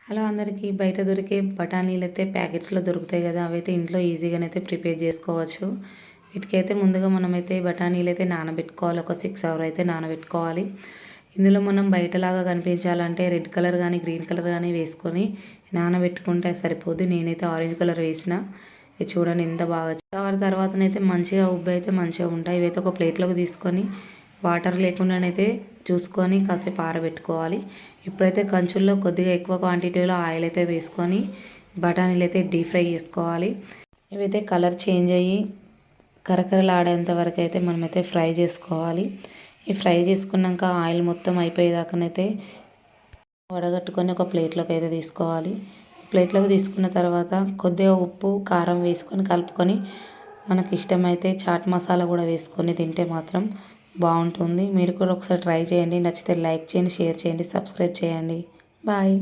Hello అందరికీ బయట దొరికే బఠానీలు అయితే ప్యాకెట్స్లో దొరుకుతాయి కదా, అవైతే ఇంట్లో ఈజీగానైతే ప్రిపేర్ చేసుకోవచ్చు. వీటికైతే ముందుగా మనమైతే బఠానీలు అయితే నానబెట్టుకోవాలి. ఒక 6 hours అయితే నానబెట్టుకోవాలి. ఇందులో మనం బయటలాగా కనిపించాలంటే రెడ్ కలర్ కానీ గ్రీన్ కలర్ కానీ వేసుకొని నానబెట్టుకుంటే సరిపోద్ది. నేనైతే ఆరెంజ్ కలర్ వేసిన. ఇది చూడండి ఎంత బాగా తర్వాతనైతే మంచిగా ఉబ్బి అయితే మంచిగా ఉంటాయి. ఇవైతే ఒక ప్లేట్లోకి తీసుకొని వాటర్ లేకుండానైతే చూసుకొని కాసేపు ఆరబెట్టుకోవాలి. ఇప్పుడైతే కంచుల్లో కొద్దిగా ఎక్కువ క్వాంటిటీలో ఆయిల్ అయితే వేసుకొని బఠానీలు అయితే డీప్ ఫ్రై చేసుకోవాలి. ఇవైతే కలర్ చేంజ్ అయ్యి కరకరలాడేంత వరకు అయితే మనమైతే ఫ్రై చేసుకోవాలి. ఈ ఫ్రై చేసుకున్నాక ఆయిల్ మొత్తం అయిపోయేదాకానైతే వడగట్టుకొని ఒక ప్లేట్లోకి అయితే తీసుకోవాలి. ప్లేట్లోకి తీసుకున్న తర్వాత కొద్దిగా ఉప్పు కారం వేసుకొని కలుపుకొని మనకి ఇష్టమైతే చాట్ మసాలా కూడా వేసుకొని తింటే మాత్రం బాగుంటుంది. మీరు కూడా ఒకసారి ట్రై చేయండి. నచ్చితే లైక్ చేయండి, షేర్ చేయండి, సబ్స్క్రైబ్ చేయండి. బాయ్.